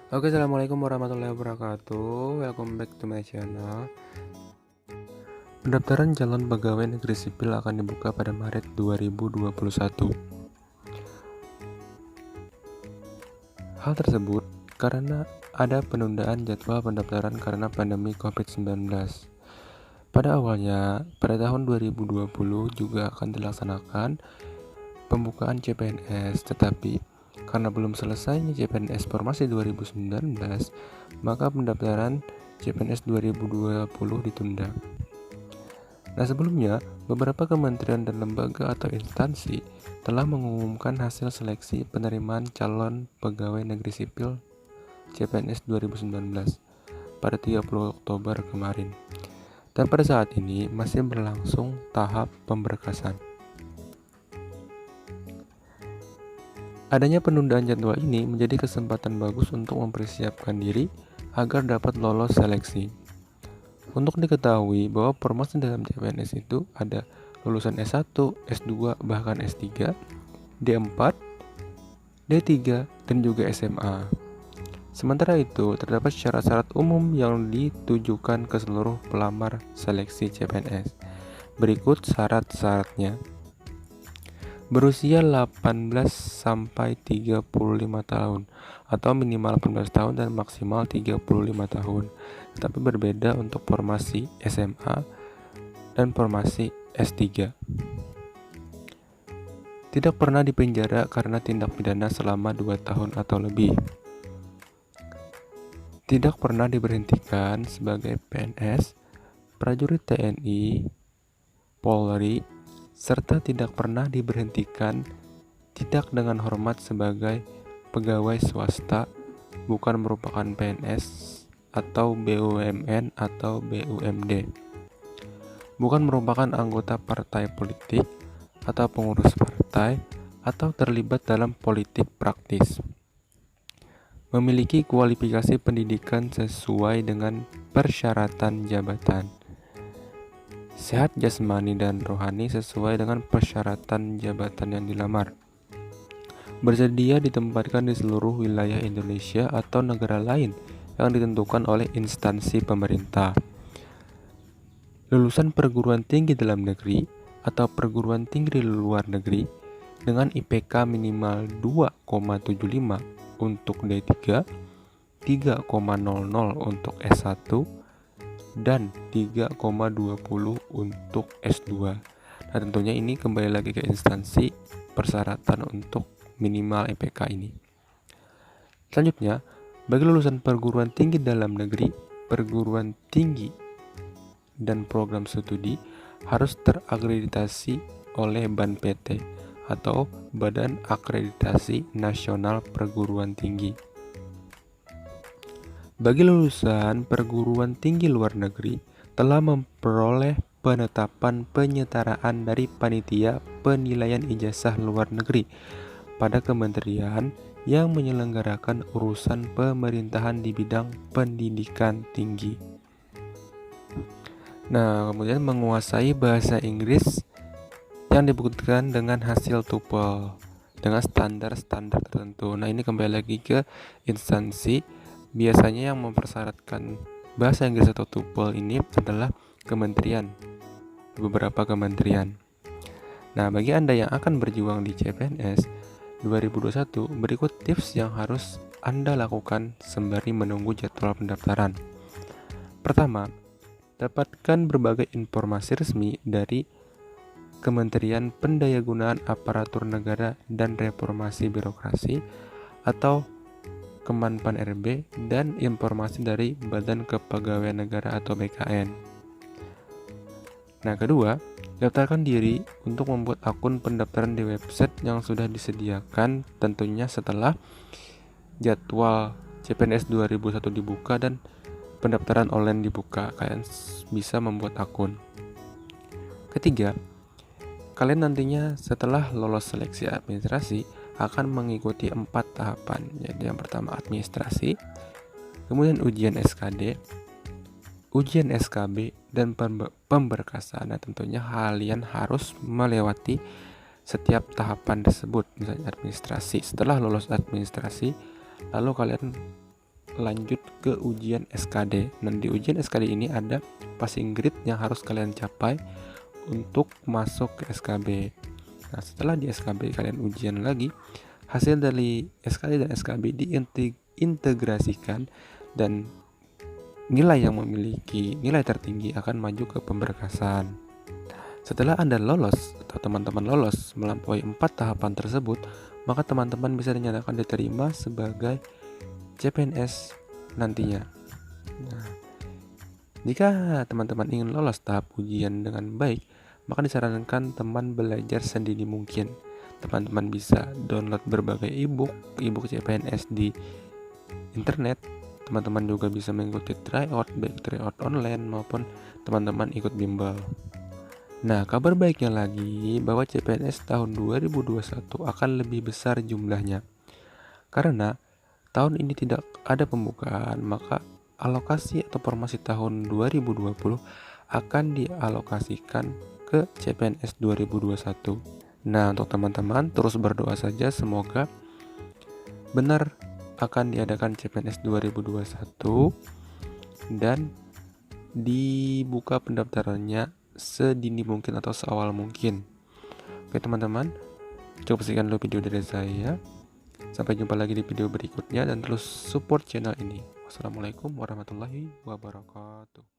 Oke, assalamualaikum warahmatullahi wabarakatuh. Welcome back to my channel. Pendaftaran calon pegawai negeri sipil akan dibuka pada Maret 2021. Hal tersebut karena ada penundaan jadwal pendaftaran karena pandemi COVID-19. Pada awalnya, pada tahun 2020 juga akan dilaksanakan pembukaan CPNS, tetapi karena belum selesainya CPNS Formasi 2019, maka pendaftaran CPNS 2020 ditunda. Nah, sebelumnya, beberapa kementerian dan lembaga atau instansi telah mengumumkan hasil seleksi penerimaan calon pegawai negeri sipil CPNS 2019 pada 30 Oktober kemarin. Dan pada saat ini masih berlangsung tahap pemberkasan. Adanya penundaan jadwal ini menjadi kesempatan bagus untuk mempersiapkan diri agar dapat lolos seleksi. Untuk diketahui bahwa promosi dalam CPNS itu ada lulusan S1, S2, bahkan S3, D4, D3, dan juga SMA. Sementara itu, terdapat syarat-syarat umum yang ditujukan ke seluruh pelamar seleksi CPNS. Berikut syarat-syaratnya. Berusia 18 sampai 35 tahun atau minimal 18 tahun dan maksimal 35 tahun. Tetapi berbeda untuk formasi SMA dan formasi S3. Tidak pernah dipenjara karena tindak pidana selama 2 tahun atau lebih. Tidak pernah diberhentikan sebagai PNS, prajurit TNI, Polri, serta tidak pernah diberhentikan tidak dengan hormat sebagai pegawai swasta, bukan merupakan PNS atau BUMN atau BUMD, bukan merupakan anggota partai politik atau pengurus partai atau terlibat dalam politik praktis, memiliki kualifikasi pendidikan sesuai dengan persyaratan jabatan, sehat jasmani dan rohani sesuai dengan persyaratan jabatan yang dilamar, bersedia ditempatkan di seluruh wilayah Indonesia atau negara lain yang ditentukan oleh instansi pemerintah, lulusan perguruan tinggi dalam negeri atau perguruan tinggi di luar negeri dengan IPK minimal 2,75 untuk D3, 3,00 untuk S1, dan 3,20 untuk S2. Nah, tentunya ini kembali lagi ke instansi persyaratan untuk minimal IPK ini. Selanjutnya, bagi lulusan perguruan tinggi dalam negeri, perguruan tinggi dan program studi harus terakreditasi oleh BAN PT atau Badan Akreditasi Nasional Perguruan Tinggi. Bagi lulusan perguruan tinggi luar negeri telah memperoleh penetapan penyetaraan dari Panitia Penilaian Ijazah Luar Negeri pada kementerian yang menyelenggarakan urusan pemerintahan di bidang pendidikan tinggi. Nah, kemudian menguasai bahasa Inggris yang dibuktikan dengan hasil TOEFL dengan standar-standar tertentu. Nah, ini kembali lagi ke instansi. Biasanya yang mempersyaratkan bahasa Inggris atau TOEFL ini adalah kementerian, beberapa kementerian. Nah, bagi Anda yang akan berjuang di CPNS 2021, berikut tips yang harus Anda lakukan sembari menunggu jadwal pendaftaran. Pertama, dapatkan berbagai informasi resmi dari Kementerian Pendayagunaan Aparatur Negara dan Reformasi Birokrasi atau Kemenpan RB dan informasi dari Badan Kepegawaian Negara atau BKN. Nah, kedua, daftarkan diri untuk membuat akun pendaftaran di website yang sudah disediakan tentunya setelah jadwal CPNS 2001 dibuka dan pendaftaran online dibuka. Kalian bisa membuat akun. Ketiga, kalian nantinya setelah lolos seleksi administrasi akan mengikuti 4 tahapan. Jadi yang pertama administrasi, kemudian ujian SKD, ujian SKB, dan pemberkasan. Nah, tentunya kalian harus melewati setiap tahapan tersebut. Misalnya administrasi, setelah lulus administrasi, lalu kalian lanjut ke ujian SKD. Nah, di ujian SKD ini ada passing grade yang harus kalian capai untuk masuk ke SKB. Nah, setelah di SKB kalian ujian lagi, hasil dari SKD dan SKB diintegrasikan dan nilai yang memiliki nilai tertinggi akan maju ke pemberkasan. Setelah Anda lolos atau teman-teman lolos melampaui 4 tahapan tersebut, maka teman-teman bisa dinyatakan diterima sebagai CPNS nantinya. Nah, jika teman-teman ingin lolos tahap ujian dengan baik, maka disarankan teman belajar sedini mungkin. Teman-teman bisa download berbagai e-book CPNS di internet. Teman-teman juga bisa mengikuti tryout, baik tryout online maupun teman-teman ikut bimbel. Nah, kabar baiknya lagi bahwa CPNS tahun 2021 akan lebih besar jumlahnya. Karena tahun ini tidak ada pembukaan, maka alokasi atau formasi tahun 2020 akan dialokasikan ke CPNS 2021. Nah, untuk teman-teman terus berdoa saja semoga benar akan diadakan CPNS 2021 dan dibuka pendaftarannya sedini mungkin atau seawal mungkin. Oke teman-teman, cukup sekian dulu video dari saya. Sampai jumpa lagi di video berikutnya dan terus support channel ini. Wassalamualaikum warahmatullahi wabarakatuh.